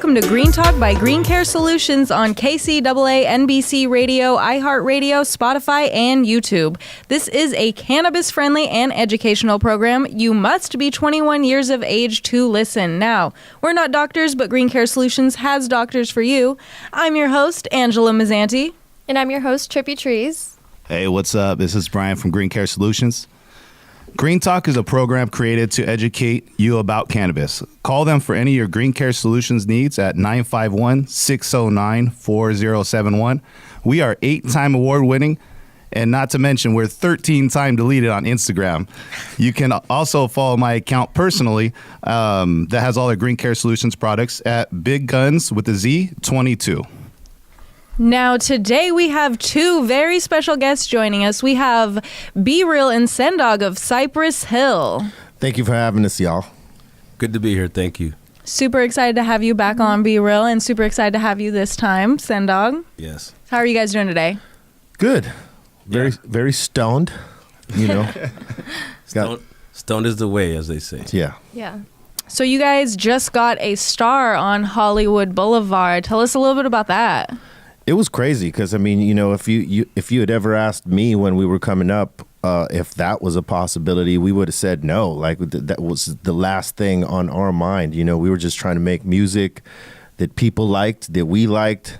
welcome to Green Talk by Green Care Solutions on KCAA, NBC Radio, iHeartRadio, Spotify, and YouTube. This is a cannabis-friendly and educational program. You must be 21 years of age to listen. Now, we're not doctors, but Green Care Solutions has doctors for you. I'm your host, Angela Mazzanti. And I'm your host, Trippy Trees. Hey, what's up? This is Brian from Green Care Solutions. Green Talk is a program created to educate you about cannabis. Call them for any of your Green Care Solutions needs at 951-609-4071. We are 8-time award-winning, and not to mention, we're 13-time deleted on Instagram. You can also follow my account personally that has all the Green Care Solutions products at Big Guns with a Z 22. Now, today we have two very special guests joining us. We have Be Real and Sen Dog of Cypress Hill. Thank you for having us, y'all. Good to be here. Thank you. Super excited to have you back on Be Real, and super excited to have you this time, Sen Dog. Yes. How are you guys doing today? Good. Very stoned, you know. Stoned is the way, as they say. Yeah. Yeah. So you guys just got a star on Hollywood Boulevard. Tell us a little bit about that. It was crazy because, I mean, you know, if you had ever asked me when we were coming up if that was a possibility, we would have said no. Like, that was the last thing on our mind. You know, we were just trying to make music that people liked, that we liked,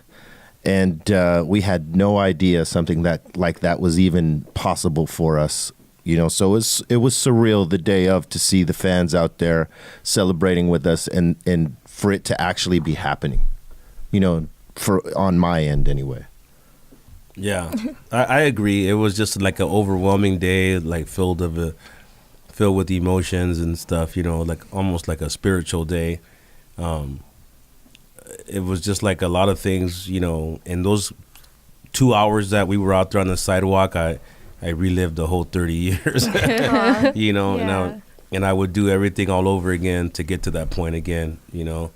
and we had no idea something that like that was even possible for us. You know, so it was surreal the day of to see the fans out there celebrating with us and for it to actually be happening, you know, on my end anyway. Yeah, I agree. It was just like an overwhelming day, like filled with emotions and stuff, you know, like almost like a spiritual day. It was just like a lot of things, you know, in those 2 hours that we were out there on the sidewalk, I relived the whole 30 years, you know, Yeah. and I would do everything all over again to get to that point again, you know.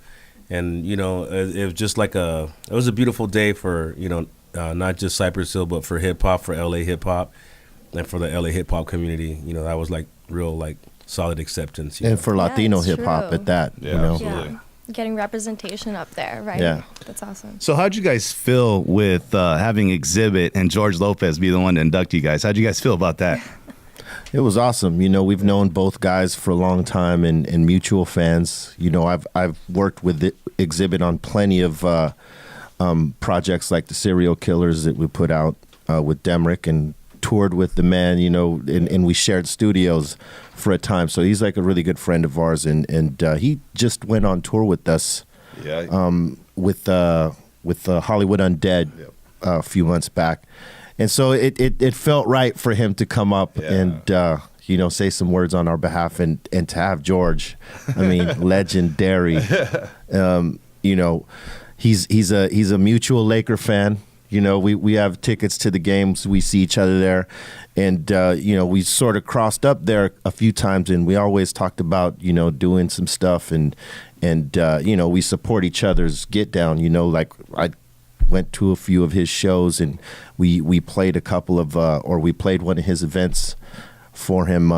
And, you know, it was just like it was a beautiful day for, you know, not just Cypress Hill, but for hip hop, for LA hip hop, and for the LA hip hop community. You know, that was like real, like solid acceptance. And for Latino it's hip hop true. at that, Yeah, you know. absolutely. Yeah. Getting representation up there, right? Yeah. That's awesome. So how'd you guys feel with having Exhibit and George Lopez be the one to induct you guys? How'd you guys feel about that? It was awesome. You know, we've known both guys for a long time and mutual fans. You know, I've worked with Exhibit on plenty of projects like the Serial Killers that we put out with Demrick, and toured with the man, you know, and we shared studios for a time. So he's like a really good friend of ours, and he just went on tour with us with Hollywood Undead a few months back. And so it felt right for him to come up and, you know, say some words on our behalf, and to have George, I mean, legendary. You know, he's a mutual Laker fan. You know, we have tickets to the games. We see each other there. And, you know, we sort of crossed up there a few times, and we always talked about, you know, doing some stuff. And you know, we support each other's get down. You know, like I went to a few of his shows, and we played a couple of we played one of his events for him,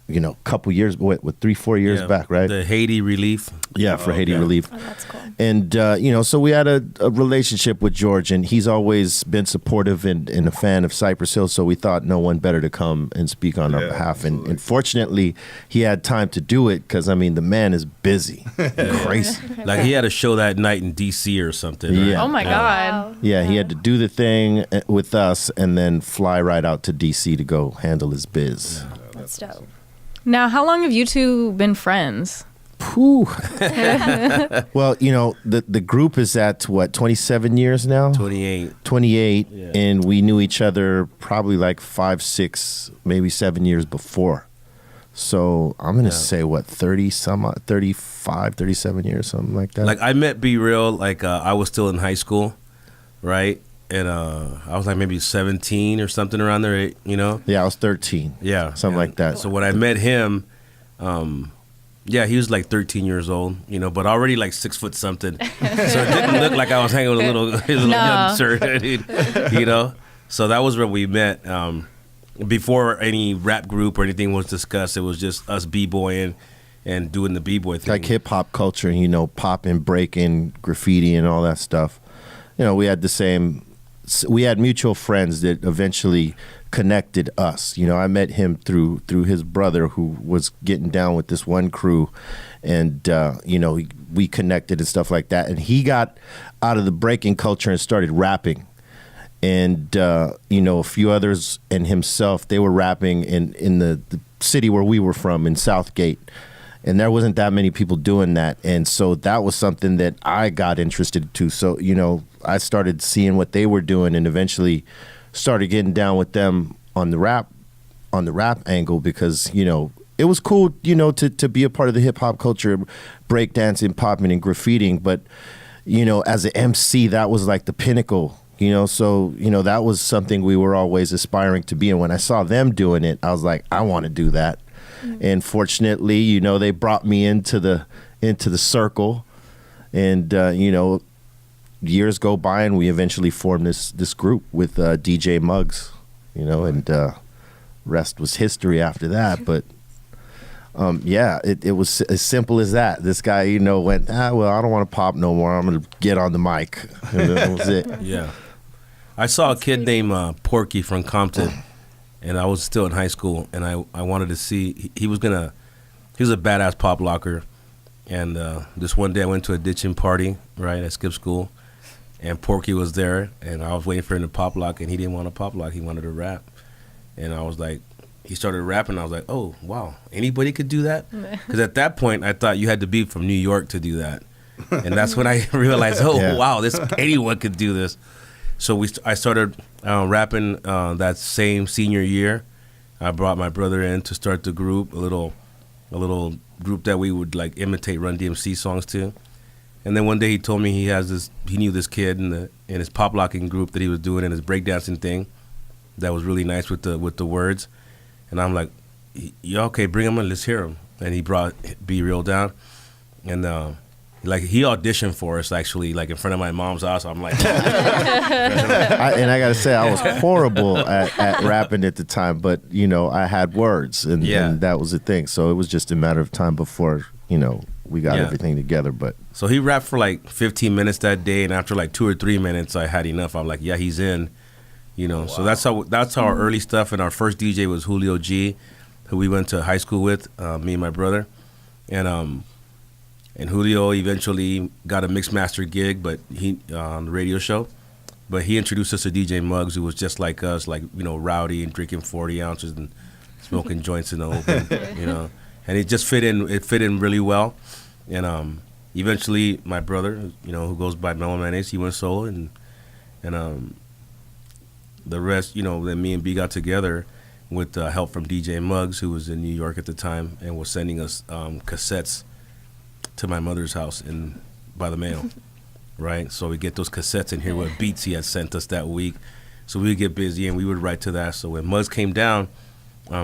you know, a couple years, what 3-4 years back, right? The Haiti Relief. Yeah, for Haiti Relief. Oh, that's cool. And, you know, so we had a relationship with George, and he's always been supportive and a fan of Cypress Hill, so we thought no one better to come and speak on our behalf. And fortunately, he had time to do it because, I mean, the man is busy. Crazy. Like he had a show that night in D.C. or something. Right? Yeah. Oh my God. Wow. Yeah, he had to do the thing with us and then fly right out to D.C. to go handle his biz. That's dope. Now, how long have you two been friends? Whew. Well, you know, the group is at, 27 years now? 28. 28, Yeah. and we knew each other probably like 5, 6, maybe 7 years before. So I'm going to say, 35, 37 years, something like that. Like I met Be Real, like I was still in high school, right? And I was like maybe 17 or something around there, you know? Yeah, I was 13. Yeah. Something like that. So when I met him, he was like 13 years old, you know, but already like 6 foot something. So it didn't look like I was hanging with a little youngster, you know? So that was where we met. Before any rap group or anything was discussed, it was just us b-boying and doing the b-boy thing. Like hip hop culture, you know, popping, breaking, graffiti, and all that stuff. You know, we had mutual friends that eventually connected us. You know, I met him through his brother, who was getting down with this one crew, and you know, we connected and stuff like that. And he got out of the breaking culture and started rapping. And you know, a few others and himself, they were rapping in the city where we were from, in Southgate. And there wasn't that many people doing that. And so that was something that I got interested to. So, you know, I started seeing what they were doing and eventually started getting down with them on the rap angle, because, you know, it was cool, you know, to be a part of the hip hop culture, breakdancing, popping, and graffitiing. But, you know, as an MC, that was like the pinnacle, you know. So, you know, that was something we were always aspiring to be. And when I saw them doing it, I was like, I want to do that. And fortunately, you know, they brought me into the circle, and you know, years go by, and we eventually formed this group with DJ Muggs, you know, and rest was history after that. But yeah, it was as simple as that. This guy, you know, went, well, I don't want to pop no more. I'm gonna get on the mic, and that was it. Yeah, I saw a kid named Porky from Compton. And I was still in high school, and I wanted to see, he was a badass pop locker. And this one day I went to a ditching party, right, at Skip School, and Porky was there, and I was waiting for him to pop lock, and he didn't want to pop lock, he wanted to rap. And I was like, he started rapping, I was like, oh, wow, anybody could do that? Because at that point, I thought you had to be from New York to do that. And that's when I realized, wow, anyone could do this. So I started rapping that same senior year. I brought my brother in to start the group, a little group that we would like imitate Run DMC songs to. And then one day he told me he knew this kid in his pop locking group that he was doing in his breakdancing thing that was really nice with the words. And I'm like, yeah, okay, bring him in, let's hear him. And he brought Be Real down, and like he auditioned for us actually, like in front of my mom's house. I'm like, and I gotta say, I was horrible at rapping at the time, but you know, I had words, and that was the thing. So it was just a matter of time before, you know, we got everything together. But so he rapped for like 15 minutes that day, and after like 2 or 3 minutes, I had enough. I'm like, yeah, he's in, you know. Wow. So that's how our early stuff. And our first DJ was Julio G, who we went to high school with, me and my brother, and Julio eventually got a mixed master gig, but he on the radio show. But he introduced us to DJ Muggs, who was just like us, like, you know, rowdy and drinking 40 ounces and smoking joints in the open, you know. And it just fit in. It fit in really well. And eventually, my brother, you know, who goes by Mellow Mayonnaise, he went solo, and the rest, you know, then me and B got together with help from DJ Muggs, who was in New York at the time, and was sending us cassettes to my mother's house by the mail, right? So we get those cassettes and hear what beats he had sent us that week. So we would get busy and we would write to that. So when Muggs came down,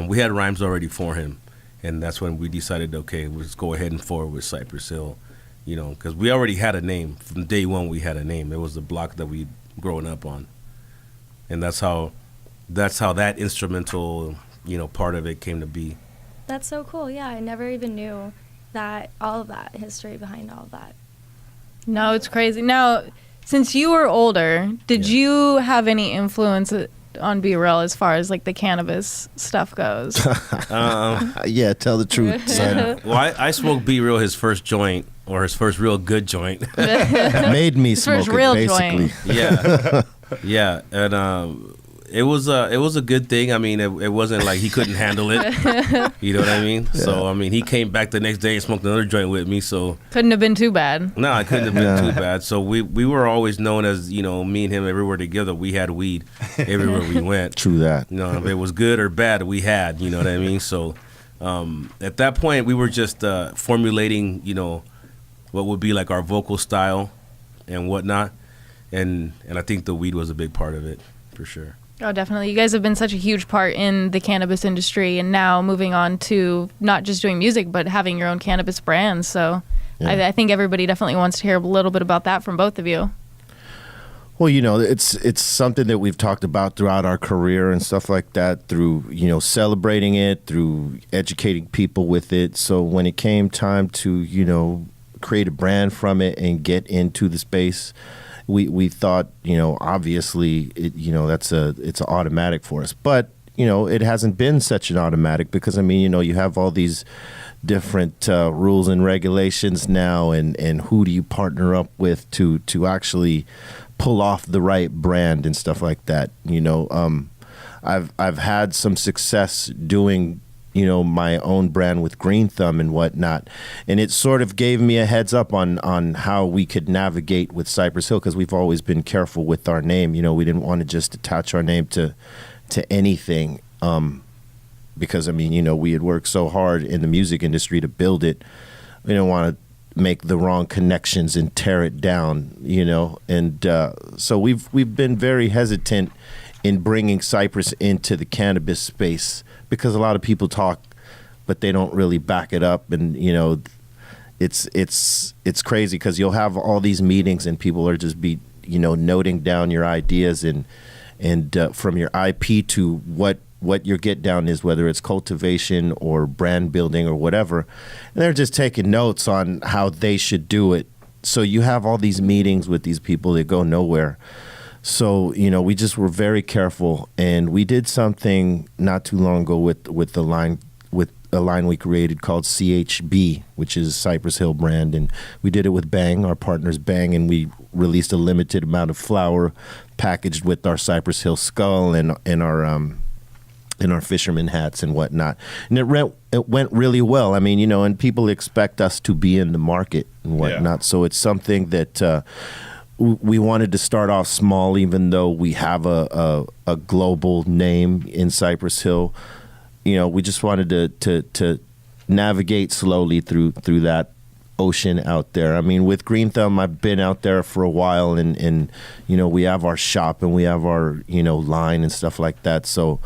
we had rhymes already for him. And that's when we decided, okay, let's go ahead and forward with Cypress Hill, you know, because we already had a name. From day one, we had a name. It was the block that we'd grown up on. And that's how that instrumental, you know, part of it came to be. That's so cool. Yeah, I never even knew that, all of that history behind all of that. No, it's crazy. Now, since you were older, did you have any influence on B-Real as far as like the cannabis stuff goes? Yeah, tell the truth, son. Well, I smoked B-Real his first joint, or his first real good joint. Made me smoke first it, real basically. joint. Yeah, yeah, and it was a good thing. I mean, it wasn't like he couldn't handle it. You know what I mean? Yeah. So I mean, he came back the next day and smoked another joint with me. So couldn't have been too bad. No, it couldn't have been too bad. So we were always known as, you know, me and him everywhere together. We had weed everywhere we went. True that. You know, if it was good or bad, we had. You know what I mean? So at that point, we were just formulating, you know, what would be like our vocal style and whatnot. And I think the weed was a big part of it, for sure. Oh, definitely. You guys have been such a huge part in the cannabis industry, and now moving on to not just doing music, but having your own cannabis brands. So I think everybody definitely wants to hear a little bit about that from both of you. Well, it's something that we've talked about throughout our career and stuff like that, through, celebrating it, through educating people with it. So when it came time to, create a brand from it and get into the space, we thought, obviously, it's an automatic for us. But, it hasn't been such an automatic because, you have all these different rules and regulations now, and who do you partner up with to actually pull off the right brand and stuff like that. I've had some success doing my own brand with Green Thumb and whatnot, and it sort of gave me a heads up on how we could navigate with Cypress Hill, because we've always been careful with our name. We didn't want to just attach our name to anything, because we had worked so hard in the music industry to build it. We didn't want to make the wrong connections and tear it down, and so we've been very hesitant in bringing Cypress into the cannabis space, because a lot of people talk, but they don't really back it up, and it's crazy because you'll have all these meetings and people are just noting down your ideas and from your IP to what your get down is, whether it's cultivation or brand building or whatever. And they're just taking notes on how they should do it. So you have all these meetings with these people that go nowhere. So, we just were very careful, and we did something not too long ago with a line we created called CHB, which is Cypress Hill brand, and we did it with Bang, our partners Bang, and we released a limited amount of flower packaged with our Cypress Hill skull and our fisherman hats and whatnot. And it went really well. And people expect us to be in the market and whatnot. Yeah. So it's something that we wanted to start off small, even though we have a global name in Cypress Hill. We just wanted to navigate slowly through that ocean out there. With Green Thumb, I've been out there for a while, and we have our shop and we have our line and stuff like that. So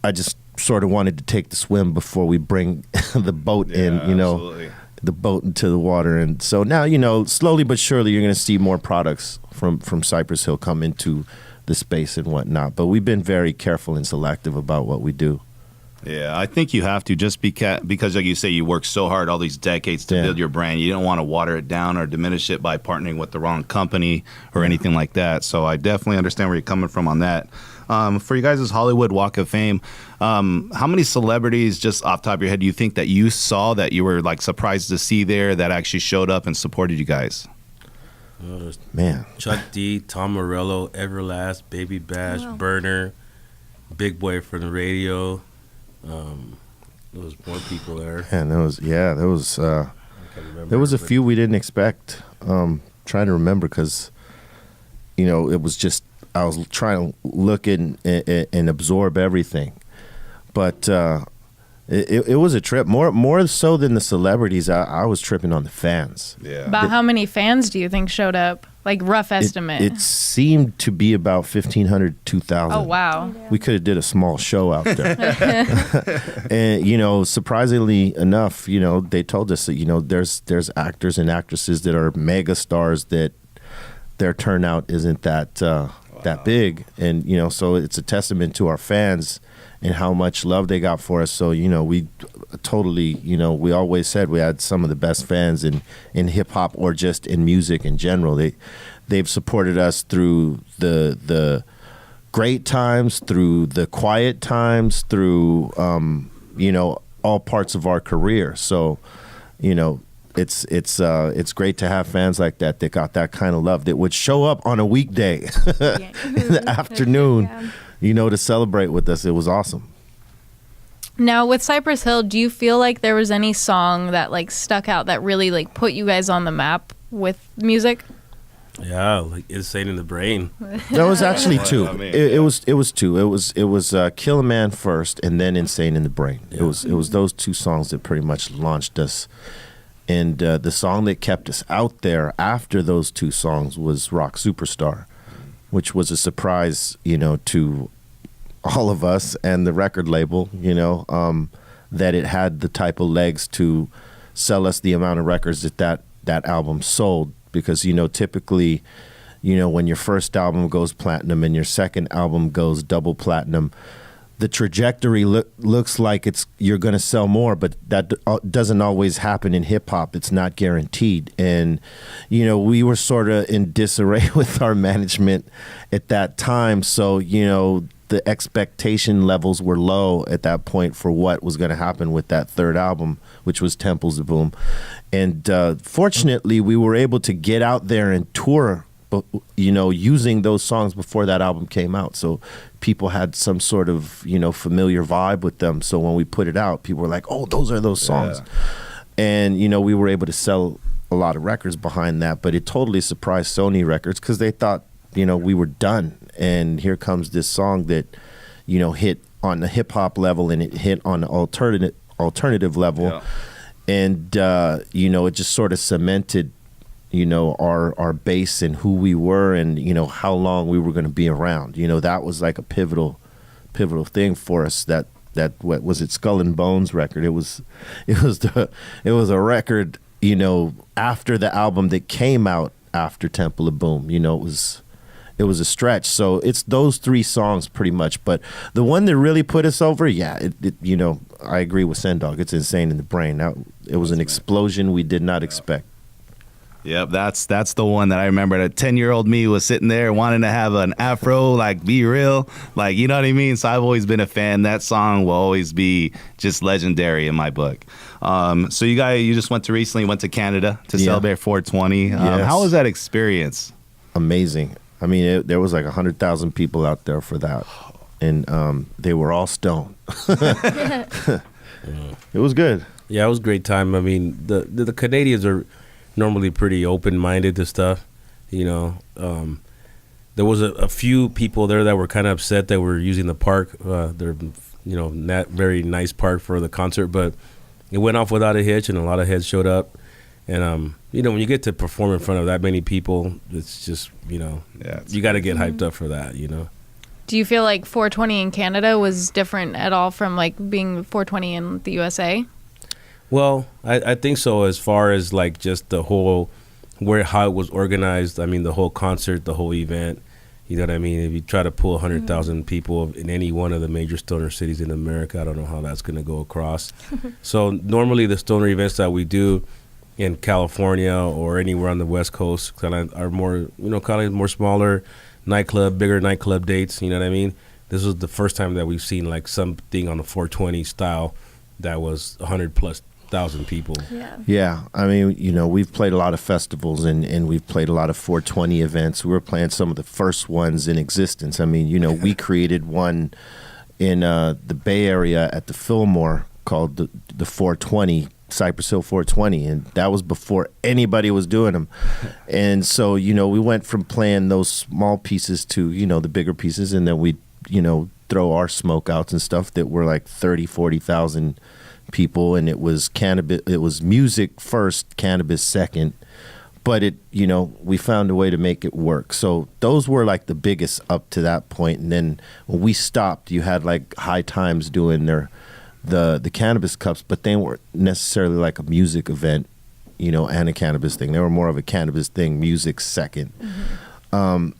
I just sort of wanted to take the swim before we bring the boat in, absolutely. The boat into the water. And so now, slowly but surely, you're going to see more products from Cypress Hill come into the space and whatnot. But we've been very careful and selective about what we do. Yeah, I think you have to, just because like you say, you worked so hard all these decades to build your brand. You don't want to water it down or diminish it by partnering with the wrong company or anything like that. So I definitely understand where you're coming from on that. For you guys' Hollywood Walk of Fame, how many celebrities, just off the top of your head, do you think that you saw that you were like surprised to see there that actually showed up and supported you guys? Man, Chuck D, Tom Morello, Everlast, Baby Bash, Burner, Big Boy from the radio. There was more people there. And there was a few we didn't expect. Trying to remember, because it was just, I was trying to look and absorb everything, but it was a trip. More so than the celebrities, I was tripping on the fans. Yeah. About how many fans do you think showed up? Like, rough estimate. It seemed to be about 1,500, 2,000. Oh, wow. We could have did a small show out there. And, surprisingly enough, they told us that, there's actors and actresses that are mega stars that their turnout isn't that big. And, so it's a testament to our fans and how much love they got for us. So, we totally, we always said we had some of the best fans in hip hop or just in music in general. They've supported us through the great times, through the quiet times, through, all parts of our career. So, it's great to have fans like that got that kind of love, that would show up on a weekday in the afternoon, to celebrate with us. It was awesome. Now, with Cypress Hill, do you feel like there was any song that like stuck out that really like put you guys on the map with music? Yeah, like Insane in the Brain. That was actually two. It was two. It was Kill a Man first, and then Insane in the Brain. Yeah. It was those two songs that pretty much launched us. And the song that kept us out there after those two songs was Rock Superstar, which was a surprise, to all of us and the record label, that it had the type of legs to sell us the amount of records that album sold. Because, typically, you know, when your first album goes platinum and your second album goes double platinum, the trajectory looks like you're going to sell more, but that doesn't always happen in hip hop. It's not guaranteed. And, you know, we were sort of in disarray with our management at that time. So, you know, the expectation levels were low at that point for what was going to happen with that third album, which was Temples of Boom. And fortunately, we were able to get out there and tour, you know, using those songs before that album came out. So people had some sort of, you know, familiar vibe with them. So when we put it out, people were like, oh, those are those songs. Yeah. And, you know, we were able to sell a lot of records behind that, but it totally surprised Sony Records because they thought, you know, we were done. And here comes this song that, you know, hit on the hip hop level and it hit on the alternative level. Yeah. And, you know, it just sort of cemented, you know, our base and who we were and, you know, how long we were going to be around. You know, that was like a pivotal thing for us. That what was it, Skull and Bones record. It was a record, you know, after the album that came out after Temple of Boom. You know, it was a stretch. So it's those three songs pretty much. But the one that really put us over, yeah, you know, I agree with Sen Dog. It's Insane in the Brain. It was an explosion we did not expect. Yep, that's the one that I remember. That 10-year-old me was sitting there wanting to have an afro, like Be Real, like, you know what I mean? So I've always been a fan. That song will always be just legendary in my book. So you just went to Canada to celebrate 420. Yes. How was that experience? Amazing. I mean, there was like 100,000 people out there for that, and they were all stoned. It was good. Yeah, it was a great time. I mean, the Canadians are normally pretty open-minded to stuff, you know. There was a few people there that were kind of upset that we're using the park. They're, you know, not very nice park for the concert, but it went off without a hitch, and a lot of heads showed up. And you know, when you get to perform in front of that many people, it's just, you know, you got to get hyped up for that, you know. Do you feel like 420 in Canada was different at all from like being 420 in the USA? Well, I think so, as far as like just the whole, how it was organized. I mean, the whole concert, the whole event, you know what I mean? If you try to pull 100,000 people in any one of the major stoner cities in America, I don't know how that's going to go across. So normally the stoner events that we do in California or anywhere on the West Coast kind of are more, you know, kind of more smaller bigger nightclub dates, you know what I mean? This was the first time that we've seen like something on the 420 style that was 100,000+ people. Yeah. I mean, you know, we've played a lot of festivals and we've played a lot of 420 events. We were playing some of the first ones in existence. I mean, you know, we created one in the Bay Area at the Fillmore called the 420, Cypress Hill 420, and that was before anybody was doing them. And so, you know, we went from playing those small pieces to, you know, the bigger pieces, and then we, you know, throw our smoke outs and stuff that were like 40,000 people, and it was cannabis. It was music first, cannabis second, but it, you know, we found a way to make it work. So those were like the biggest up to that point. And then when we stopped, you had like High Times doing the cannabis cups, but they weren't necessarily like a music event, you know, and a cannabis thing. They were more of a cannabis thing, music second.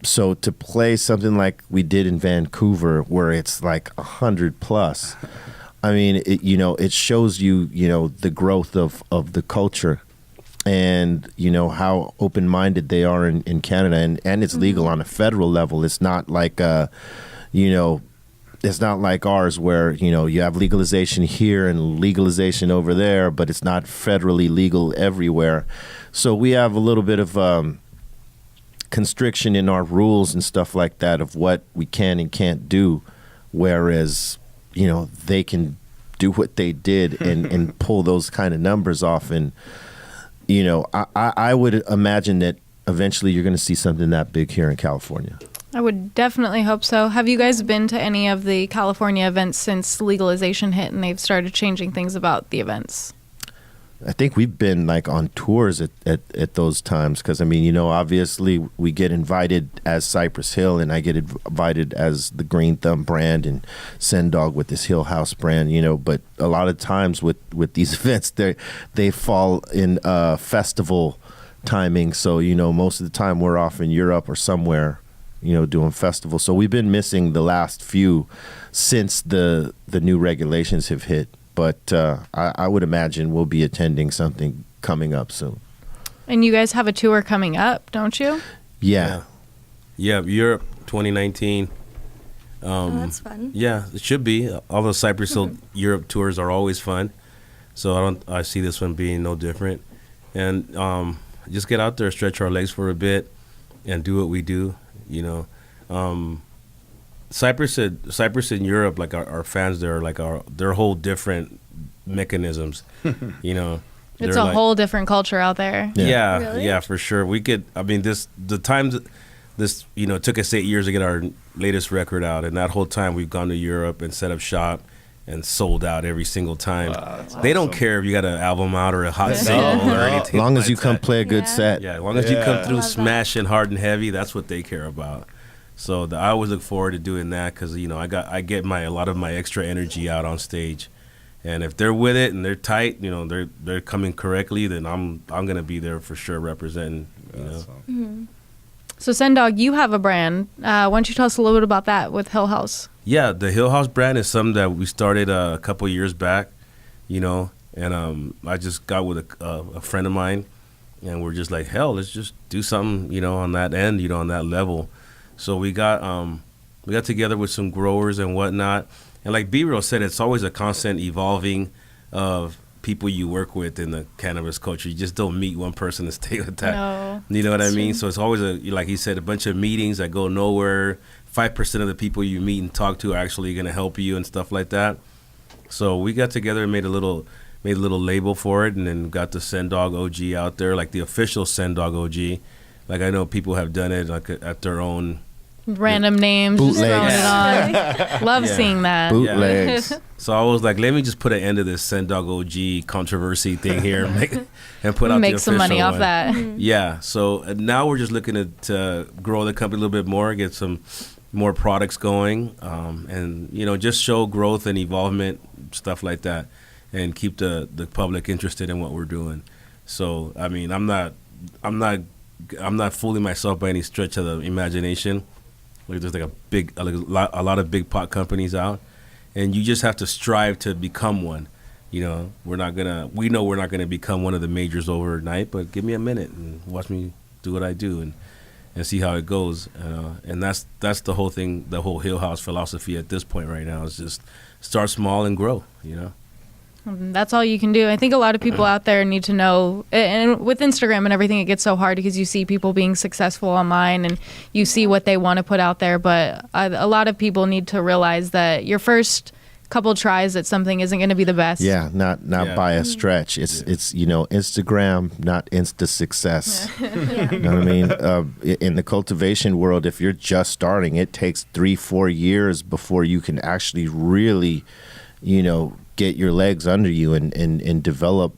So to play something like we did in Vancouver, where it's like 100+, I mean, you know, it shows you, you know, the growth of the culture, and, you know, how open-minded they are in Canada, and it's legal on a federal level. It's not like, you know, it's not like ours where, you know, you have legalization here and legalization over there, but it's not federally legal everywhere. So we have a little bit of constriction in our rules and stuff like that of what we can and can't do, whereas, you know, they can do what they did and pull those kind of numbers off. And, you know, I would imagine that eventually you're going to see something that big here in California. I would definitely hope so. Have you guys been to any of the California events since legalization hit and they've started changing things about the events? I think we've been like on tours at those times, because I mean, you know, obviously we get invited as Cypress Hill, and I get invited as the Green Thumb brand, and Sen Dog with this Hill House brand, you know. But a lot of times with these events, they fall in festival timing. So, most of the time we're off in Europe or somewhere, doing festivals. So we've been missing the last few since the new regulations have hit. But I would imagine we'll be attending something coming up soon. And you guys have a tour coming up, don't you? Yeah. Yeah, Europe 2019. That's fun. Yeah, it should be. All the Cypress Hill Europe tours are always fun. So I see this one being no different. And just get out there, stretch our legs for a bit, and do what we do. Cypress in Europe, like our fans there, like they're whole different mechanisms. It's a whole different culture out there. Yeah, Really? yeah, for sure. This took us 8 years to get our latest record out, and that whole time we've gone to Europe and set up shop and sold out every single time. They don't care if you got an album out or a hot single or anything. As long as you like come that. play a good set. Yeah, as long as you come through Love that. smashing hard and heavy, that's what they care about. So I always look forward to doing that because I get a lot of my extra energy out on stage, and if they're with it and they're tight, they're coming correctly, then I'm gonna be there for sure representing. So Sen Dog, you have a brand. Why don't you tell us a little bit about that with Hill House? Yeah, the Hill House brand is something that we started a couple years back, and I just got with a friend of mine, and we're just like, hell, let's just do something, on that end, on that level. So we got together with some growers and whatnot, and like B-Real said, it's always a constant evolving of people you work with in the cannabis culture. You just don't meet one person and stay with that. No. You know what I mean? So it's always like he said, a bunch of meetings that go nowhere. 5% of the people you meet and talk to are actually going to help you and stuff like that. So we got together and made a little label for it, and then got the Sen Dog OG out there, like the official Sen Dog OG. Like I know people have done it like at their own Random names, just throwing Bootlegs. it on. Love seeing that. Bootlegs. So I was like, let me just put an end to this Sen Dog OG controversy thing here and put out Make the some money official off one. that. Yeah. So now we're just looking to grow the company a little bit more, get some more products going, and just show growth and evolvement, stuff like that, and keep the public interested in what we're doing. So I mean, I'm not fooling myself by any stretch of the imagination. Like there's like a lot of big pot companies out, and you just have to strive to become one. We know we're not gonna become one of the majors overnight, but give me a minute and watch me do what I do and see how it goes. And that's the whole thing, the whole Hill House philosophy at this point right now is just start small and grow. That's all you can do. I think a lot of people out there need to know, and with Instagram and everything, it gets so hard because you see people being successful online and you see what they want to put out there. But a lot of people need to realize that your first couple tries at something isn't going to be the best. Yeah, not by a stretch. It's Instagram, not Insta success. You know what I mean? In the cultivation world, if you're just starting, it takes 3-4 years before you can actually really, get your legs under you and develop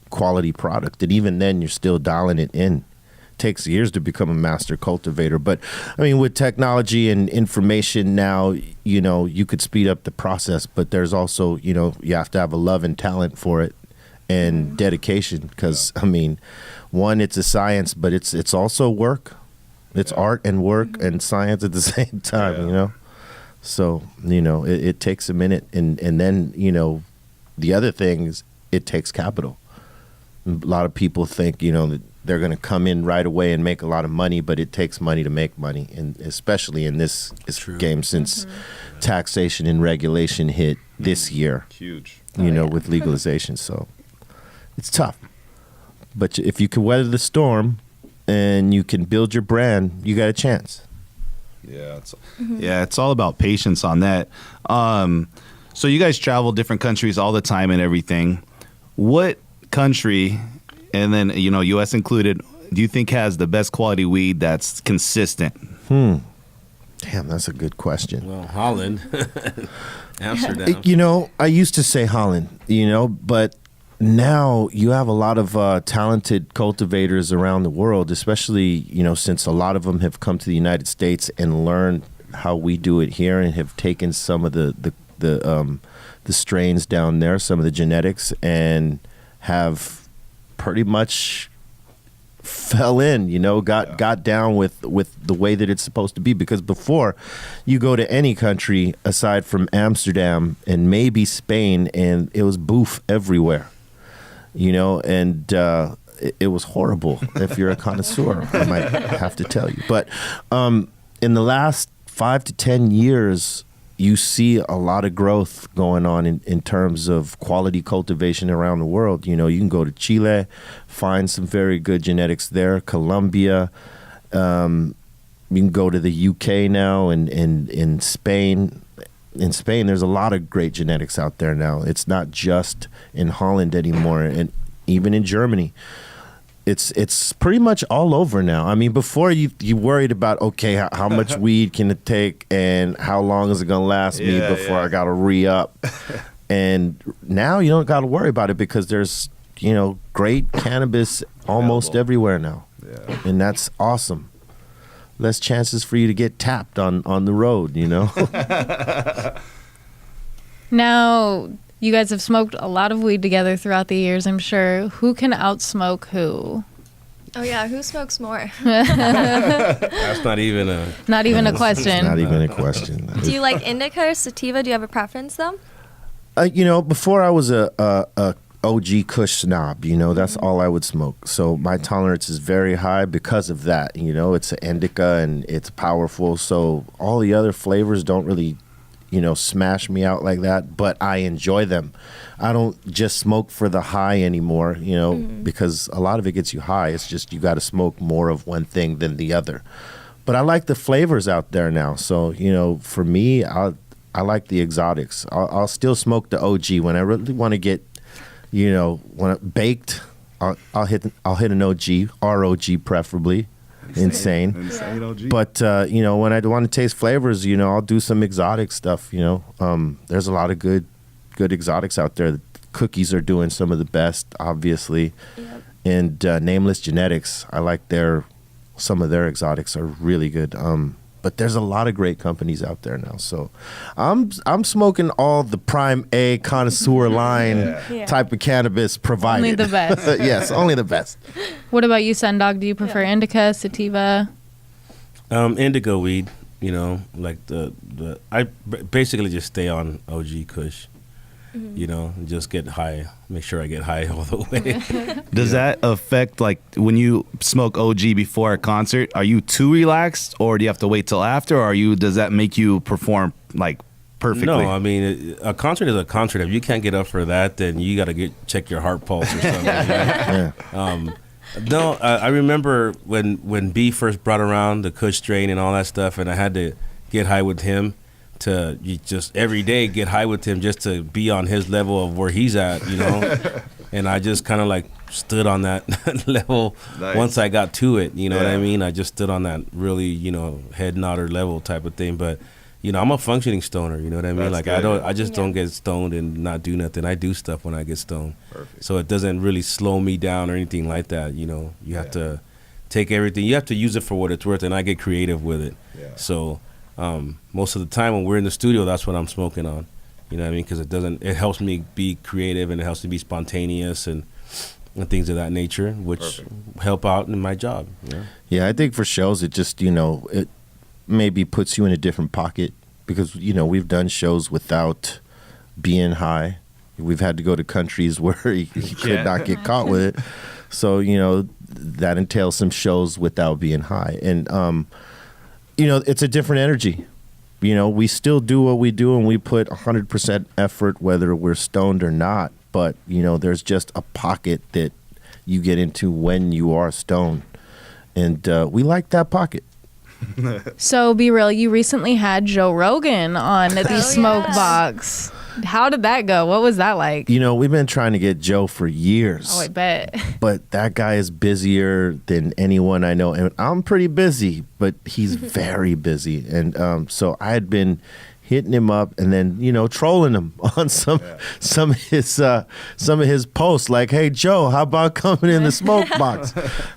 quality product. And even then, you're still dialing it in. It takes years to become a master cultivator. But, I mean, with technology and information now, you could speed up the process. But there's also, you have to have a love and talent for it and dedication. Because, I mean, one, it's a science, but it's also work. It's art and work and science at the same time, So, it takes a minute. And then, the other thing is it takes capital. A lot of people think, that they're going to come in right away and make a lot of money, but it takes money to make money. And especially in this game since taxation and regulation hit this year, Huge. with legalization. So it's tough. But if you can weather the storm and you can build your brand, you got a chance. Yeah, it's all about patience on that. So you guys travel different countries all the time and everything. What country, and then U.S. included, do you think has the best quality weed that's consistent? Damn, that's a good question. Well, Holland, Amsterdam. I used to say Holland, but now you have a lot of talented cultivators around the world, especially, since a lot of them have come to the United States and learned how we do it here and have taken some of the strains down there, some of the genetics, and have pretty much fell in, got down with the way that it's supposed to be. Because before, you go to any country aside from Amsterdam and maybe Spain, and it was boof everywhere, and it was horrible. If you're a connoisseur, I might have to tell you. But in the last 5 to 10 years, you see a lot of growth going on in terms of quality cultivation around the world. You can go to Chile, find some very good genetics there. Colombia, you can go to the UK now, and in Spain. In Spain, there's a lot of great genetics out there now. It's not just in Holland anymore, and even in Germany. It's pretty much all over now. I mean, before you worried about, okay, how much weed can it take and how long is it going to last me before I got to re-up. And now you don't got to worry about it because there's, great cannabis almost everywhere now. Yeah. And that's awesome. Less chances for you to get tapped on the road, Now, you guys have smoked a lot of weed together throughout the years, I'm sure. Who can outsmoke who? Oh yeah, who smokes more? That's not even a question. Not even a question. Do you like indica or sativa? Do you have a preference though? Before I was a OG Kush snob, that's all I would smoke. So my tolerance is very high because of that. It's an indica and it's powerful. So all the other flavors don't really smash me out like that, but I enjoy them. I don't just smoke for the high anymore, because a lot of it gets you high. It's just you got to smoke more of one thing than the other. But I like the flavors out there now. So, for me, I like the exotics. I'll still smoke the OG when I really want to get, baked. I'll hit an OG, ROG preferably. Insane. OG. But when I want to taste flavors, I'll do some exotic stuff. There's a lot of good exotics out there. Cookies are doing some of the best, obviously. Yep. And Nameless Genetics, I like some of their exotics are really good. But there's a lot of great companies out there now. So I'm smoking all the prime A connoisseur line type of cannabis provided. Only the best. Yes, only the best. What about you, Sen Dog? Do you prefer indica, sativa? Indigo weed, like I basically just stay on OG Kush. And just get high. Make sure I get high all the way. Does that affect, like, when you smoke OG before a concert, are you too relaxed, or do you have to wait till after, or does that make you perform, like, perfectly? No, I mean, a concert is a concert. If you can't get up for that, then you got to check your heart pulse or something. No, I remember when B first brought around the Kush strain and all that stuff, and I had to get high with him. You just every day get high with him just to be on his level of where he's at, and I just kind of like stood on that level. Nice. Once I got to it, what I mean? I just stood on that really, head nodder level type of thing. But, I'm a functioning stoner, you know what I mean? That's good. I just don't get stoned and not do nothing. I do stuff when I get stoned. Perfect. So it doesn't really slow me down or anything like that, You have to take everything. You have to use it for what it's worth, and I get creative with it. Yeah. So most of the time when we're in the studio, that's what I'm smoking on. You know what I mean? Because it helps me be creative, and it helps me be spontaneous and things of that nature, which help out in my job. Yeah, I think for shows, it just, it maybe puts you in a different pocket because, we've done shows without being high. We've had to go to countries where you could not get caught with it. So, that entails some shows without being high. And, it's a different energy. We still do what we do, and we put 100% effort whether we're stoned or not. But, there's just a pocket that you get into when you are stoned. And we like that pocket. So, Be Real, you recently had Joe Rogan on the Smoke Box. How did that go? What was that like? We've been trying to get Joe for years. Oh, I bet. But that guy is busier than anyone I know. And I'm pretty busy, but he's very busy. And so I had been hitting him up and then, trolling him on some of his posts like, "Hey, Joe, how about coming in the smoke box?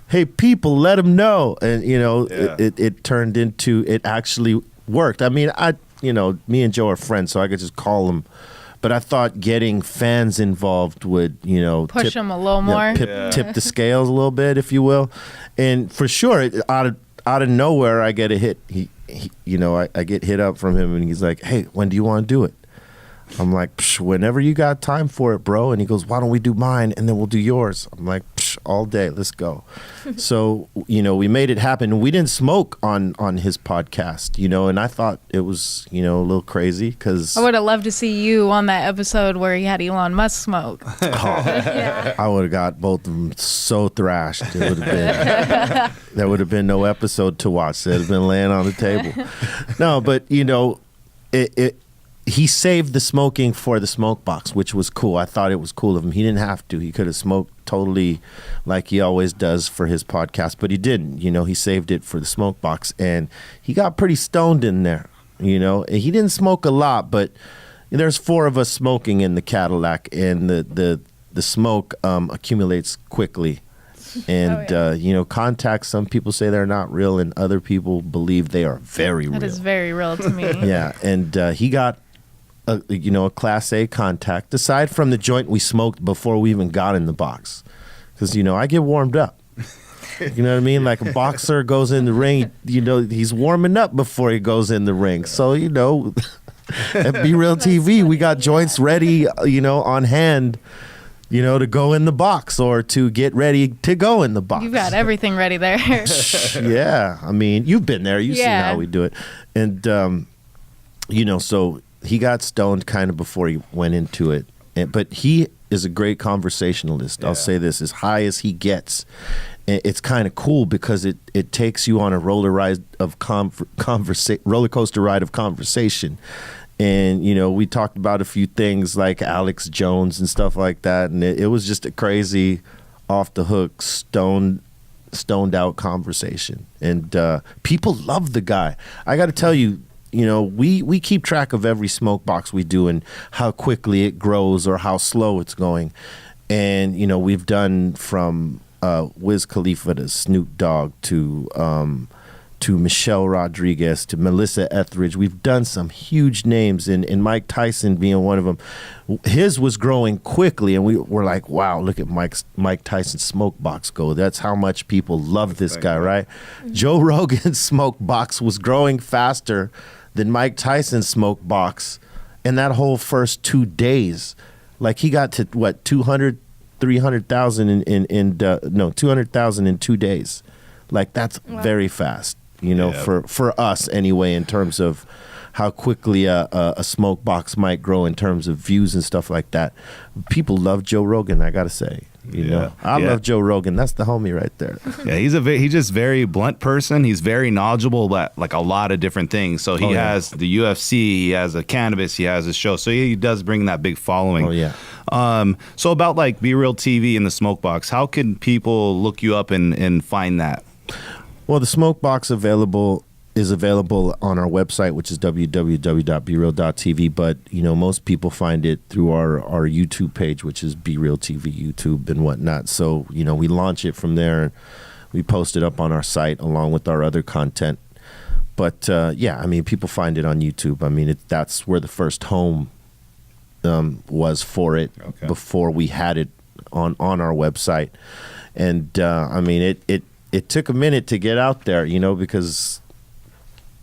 Hey, people, let him know." And, it turned into, it actually worked. I mean, me and Joe are friends, so I could just call him But I thought getting fans involved would, Push them a little more. Tip the scales a little bit, if you will. And for sure, out of nowhere, I get a hit. I get hit up from him, and he's like, "Hey, when do you want to do it?" I'm like, "Whenever you got time for it, bro." And he goes, "Why don't we do mine and then we'll do yours?" I'm like, "All day, let's go." So, we made it happen. We didn't smoke on his podcast, and I thought it was, a little crazy because I would have loved to see you on that episode where he had Elon Musk smoke. I would have got both of them so thrashed. It would have been there would have been no episode to watch. They'd have been laying on the table. No, but he saved the smoking for the smoke box, which was cool. I thought it was cool of him. He didn't have to. He could have smoked totally like he always does for his podcast, but he didn't. He saved it for the smoke box, and he got pretty stoned in there. He didn't smoke a lot, but there's 4 of us smoking in the Cadillac, and the smoke accumulates quickly. And contacts, some people say they're not real, and other people believe they are very real. That is very real to me. Yeah, and he got a Class A contact, aside from the joint we smoked before we even got in the box. Because, I get warmed up. You know what I mean? Like a boxer goes in the ring, he's warming up before he goes in the ring. So, at Be Real TV, we got joints ready, on hand, to go in the box or to get ready to go in the box. You've got everything ready there. Yeah. I mean, you've been there. You've seen how we do it. And, so he got stoned kind of before he went into it. But he is a great conversationalist. Yeah. I'll say this, as high as he gets. It's kind of cool because it takes you on a roller coaster ride of conversation. And, we talked about a few things like Alex Jones and stuff like that. And it was just a crazy, off the hook, stoned out conversation. And people love the guy. I got to tell you, we keep track of every smoke box we do and how quickly it grows or how slow it's going. And, we've done from Wiz Khalifa to Snoop Dogg to Michelle Rodriguez to Melissa Etheridge. We've done some huge names, and Mike Tyson being one of them. His was growing quickly, and we were like, wow, look at Mike Tyson's smoke box go. That's how much people love this guy, right? Mm-hmm. Joe Rogan's smoke box was growing faster than Mike Tyson's smoke box in that whole first 2 days. Like he got to 300,000 200,000 in 2 days. Like that's very fast, for us anyway, in terms of how quickly a smoke box might grow in terms of views and stuff like that. People love Joe Rogan, I gotta say. I love Joe Rogan. That's the homie right there. Yeah, he's just very blunt person. He's very knowledgeable about like a lot of different things. So he has the UFC, he has a Cannabis, he has his show. So he does bring that big following. Oh yeah. So about like Be Real TV and the Smoke Box, how can people look you up and find that? Well, the Smoke Box is available on our website, which is www.bereal.tv. But, most people find it through our YouTube page, which is Be Real TV YouTube and whatnot. So, we launch it from there. We post it up on our site along with our other content. But, people find it on YouTube. That's where the first home was for it before we had it on our website. And, it took a minute to get out there, because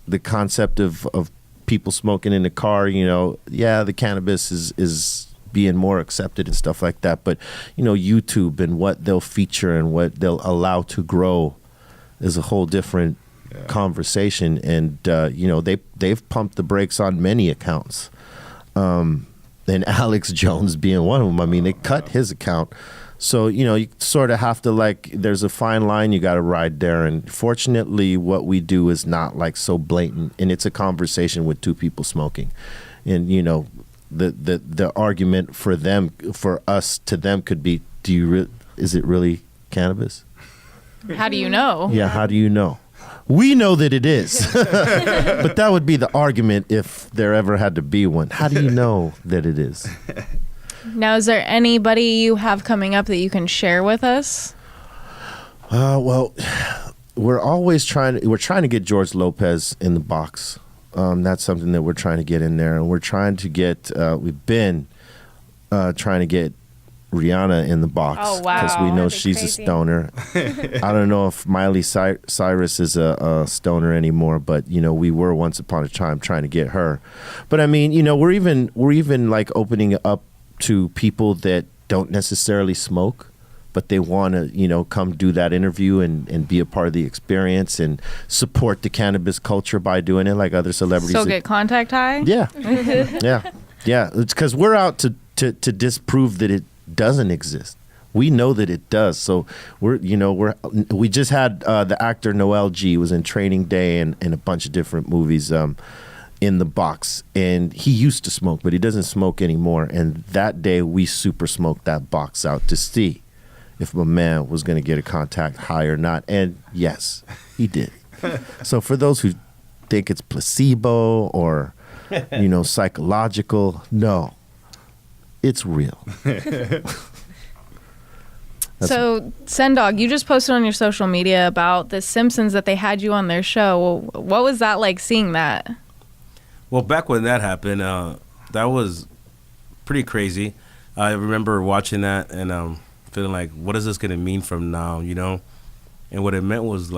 the concept of people smoking in the car, the cannabis is being more accepted and stuff like that. But, YouTube and what they'll feature and what they'll allow to grow is a whole different conversation. And, they've pumped the brakes on many accounts. And Alex Jones being one of them. They cut his account. So, you sort of have to there's a fine line you got to ride there. And fortunately, what we do is not so blatant. And it's a conversation with two people smoking. And, the argument for us to them could be, is it really cannabis? How do you know? Yeah, how do you know? We know that it is. But that would be the argument if there ever had to be one. How do you know that it is? Now, is there anybody you have coming up that you can share with us? Well, we're trying to get George Lopez in the box. That's something that we're trying to get in there. And we're trying to get, we've been trying to get Rihanna in the box. Oh, wow. Because we know That'd be she's crazy. a stoner. I don't know if Miley Cyrus is a stoner anymore, but we were once upon a time trying to get her. But I mean, we're even like opening up to people that don't necessarily smoke, but they want to come do that interview and be a part of the experience and support the cannabis culture by doing it, like other celebrities. Still get contact high? Yeah, yeah. It's because we're out to disprove that it doesn't exist. We know that it does. So we just had the actor Noel G was in Training Day and a bunch of different movies in the box, and he used to smoke, but he doesn't smoke anymore. And that day we super smoked that box out to see if my man was going to get a contact high or not. And yes, he did. So for those who think it's placebo or psychological, no, it's real. So, Sen Dog, you just posted on your social media about the Simpsons that they had you on their show. What was that like seeing that? Well, back when that happened, that was pretty crazy. I remember watching that and feeling like, what is this going to mean from now, And what it meant was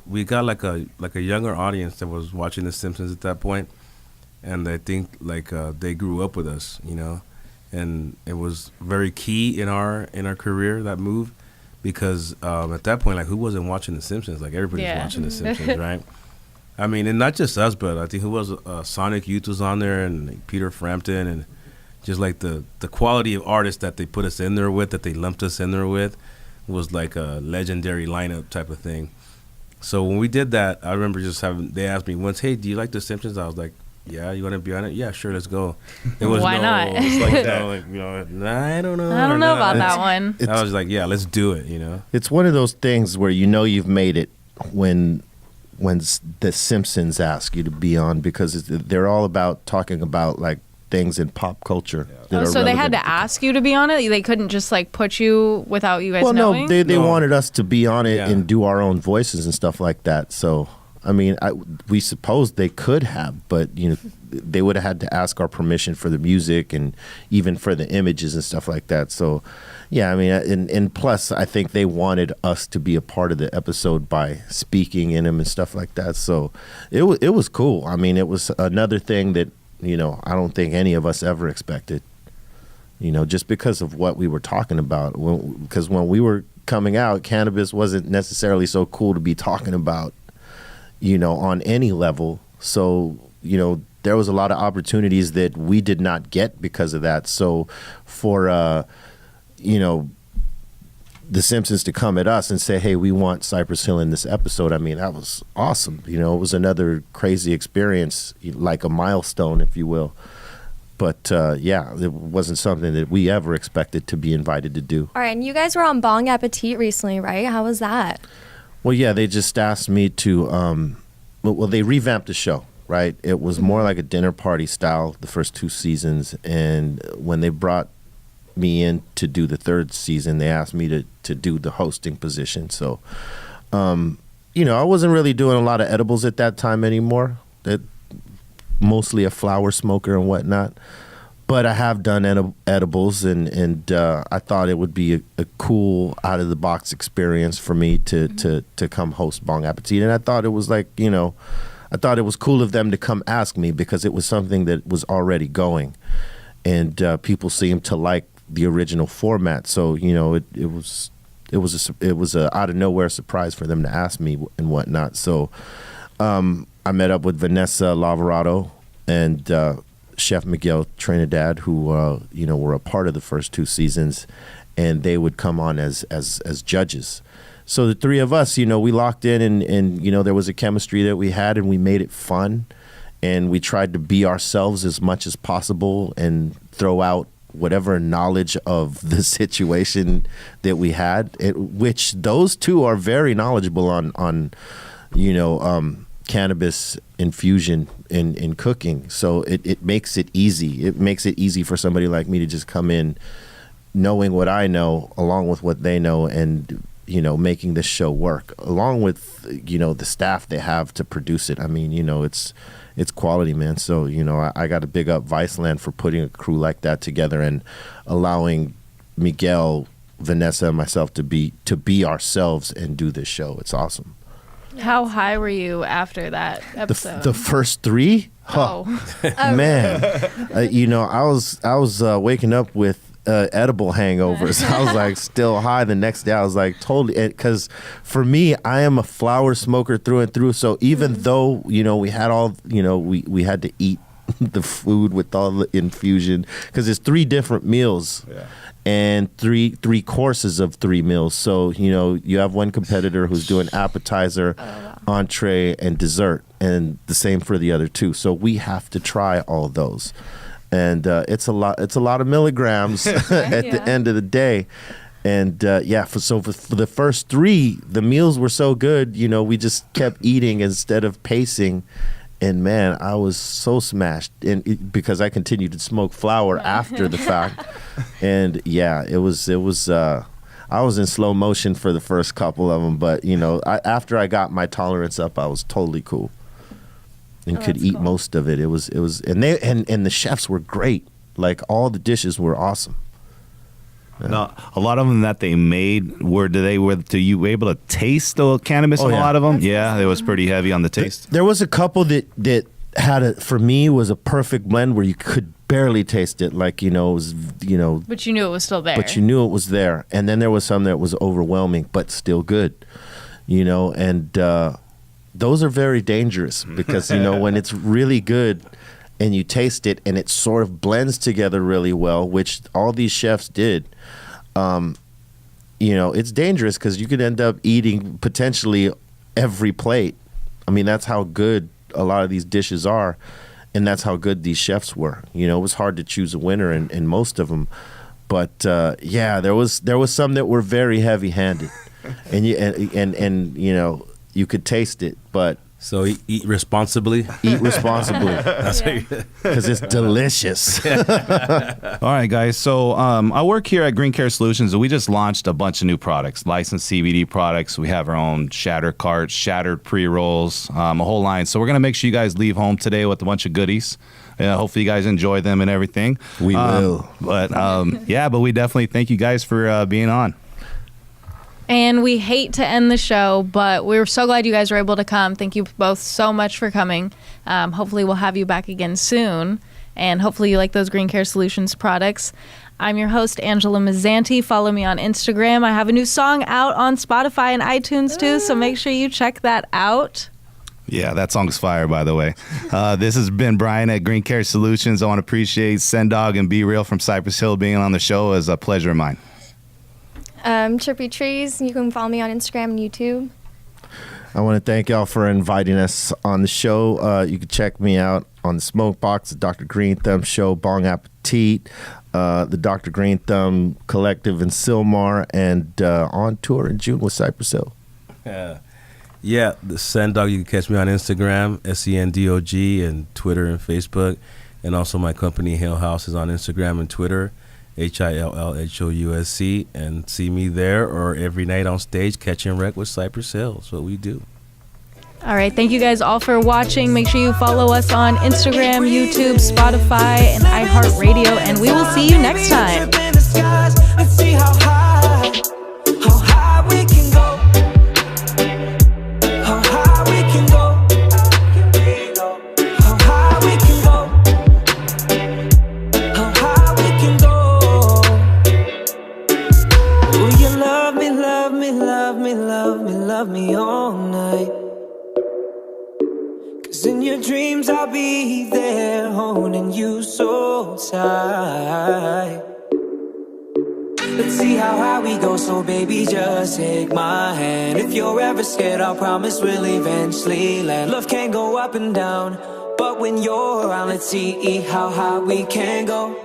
we got like a younger audience that was watching The Simpsons at that point, and I think they grew up with us, and it was very key in our career, that move, because at that point, who wasn't watching The Simpsons? Everybody's watching The Simpsons, right? I mean, and not just us, but I think who was Sonic Youth was on there, and Peter Frampton, and just the quality of artists that they put us in there with, that they lumped us in there with, was like a legendary lineup type of thing. So when we did that, I remember they asked me once, "Hey, do you like The Simpsons?" I was like, "Yeah, you want to be on it? Yeah, sure, let's go." It was Why not? It's nah, I don't know. I don't know about that one. I was like, "Yeah, let's do it." It's one of those things where you've made it when The Simpsons ask you to be on, because they're all about talking about things in pop culture. So they had to ask you to be on it? They couldn't just put you without you guys knowing? No, they wanted us to be on it and do our own voices and stuff like that. So, I mean, we suppose they could have, but they would have had to ask our permission for the music and even for the images and stuff like that. So, yeah, I mean, and plus, I think they wanted us to be a part of the episode by speaking in them and stuff like that. So, it was cool. I mean, it was another thing that I don't think any of us ever expected. Just because of what we were talking about. Because when we were coming out, cannabis wasn't necessarily so cool to be talking about, on any level. So, there was a lot of opportunities that we did not get because of that. So for, The Simpsons to come at us and say, "Hey, we want Cypress Hill in this episode," I mean, that was awesome. It was another crazy experience, like a milestone, if you will. But yeah, it wasn't something that we ever expected to be invited to do. All right, and you guys were on Bong Appetit recently, right? How was that? Well, yeah, they just asked me to, they revamped the show, right? It was more like a dinner party style the first 2 seasons. And when they brought me in to do the 3rd season, they asked me to do the hosting position. So, I wasn't really doing a lot of edibles at that time anymore. Mostly a flower smoker and whatnot. But I have done edibles, and I thought it would be a cool out-of-the-box experience for me to come host Bong Appetit. And I thought it was I thought it was cool of them to come ask me, because it was something that was already going. And people seemed to like the original format. So, it was a out-of-nowhere surprise for them to ask me and whatnot. So I met up with Vanessa Lavarado and Chef Miguel Trinidad, who were a part of the first 2 seasons, and they would come on as judges. So the 3 of us, we locked in, and there was a chemistry that we had, and we made it fun, and we tried to be ourselves as much as possible and throw out whatever knowledge of the situation that we had, which those 2 are very knowledgeable on cannabis infusion in cooking. So it makes it easy. It makes it easy for somebody like me to just come in knowing what I know along with what they know, and making this show work, along with, the staff they have to produce it. I mean, it's quality, man. So, I got to big up Viceland for putting a crew like that together and allowing Miguel, Vanessa, and myself to be ourselves and do this show. It's awesome. How high were you after that episode? The first three? Oh. Man. I was waking up with edible hangovers. I was like still high the next day. I was like totally, because for me, I am a flower smoker through and through. So even though, we had all, we had to eat the food with all the infusion, because it's 3 different meals. Yeah. And three courses of 3 meals. So, you have one competitor who's doing appetizer, entree, and dessert, and the same for the other 2. So we have to try all those. And it's a lot of milligrams at the end of the day. And for the first 3, the meals were so good, we just kept eating instead of pacing. And man, I was so smashed, because I continued to smoke flower after the fact. And it was. I was in slow motion for the first couple of them, but after I got my tolerance up, I was totally cool and could eat most of it. It was, and the chefs were great. Like, all the dishes were awesome. Yeah. Now, a lot of them that they made were you were able to taste the cannabis in a lot of them? It was pretty heavy on the taste. There was a couple that had for me was a perfect blend where you could barely taste it, like it was But you knew it was still there. But you knew it was there, and then there was some that was overwhelming, but still good, and those are very dangerous because when it's really good and you taste it and it sort of blends together really well, which all these chefs did. It's dangerous because you could end up eating potentially every plate. I mean, that's how good a lot of these dishes are, and that's how good these chefs were. It was hard to choose a winner in most of them, but there was some that were very heavy-handed, and you could taste it, but. So eat responsibly. Eat responsibly. Because it's delicious. All right, guys. So I work here at Green Care Solutions, and we just launched a bunch of new products, licensed CBD products. We have our own shatter carts, shattered pre-rolls, a whole line. So we're going to make sure you guys leave home today with a bunch of goodies. Hopefully you guys enjoy them and everything. We will. But but we definitely thank you guys for being on. And we hate to end the show, but we're so glad you guys were able to come. Thank you both so much for coming. Hopefully we'll have you back again soon. And hopefully you like those Green Care Solutions products. I'm your host, Angela Mazzanti. Follow me on Instagram. I have a new song out on Spotify and iTunes too, so make sure you check that out. Yeah, that song's fire, by the way. This has been Brian at Green Care Solutions. I want to appreciate Sen Dog and Breal from Cypress Hill being on the show. It was a pleasure of mine. Trippy Trees. You can follow me on Instagram and YouTube. I want to thank y'all for inviting us on the show. You can check me out on the Smoke Box, the Dr. Green Thumb Show, Bong Appetit, the Dr. Green Thumb Collective in Sylmar, and on tour in June with Cypress Hill. The Sen Dog. You can catch me on Instagram, SENDOG, and Twitter and Facebook. And also my company, Hill House, is on Instagram and Twitter. HILLHOUSC, and see me there or every night on stage catching wreck with Cypress Hill. That's what we do. All right, thank you guys all for watching. Make sure you follow us on Instagram, YouTube, Spotify, and iHeartRadio, and we will see you next time. Let's see how high we can go. How high we can go. How high we can go. How high we can go. Will you love me, love me, love me, love me, love me all night? 'Cause in your dreams I'll be there holding you so tight. Let's see how high we go, so baby just take my hand. If you're ever scared, I'll promise we'll eventually land. Love can go up and down, but when you're around, let's see how high we can go.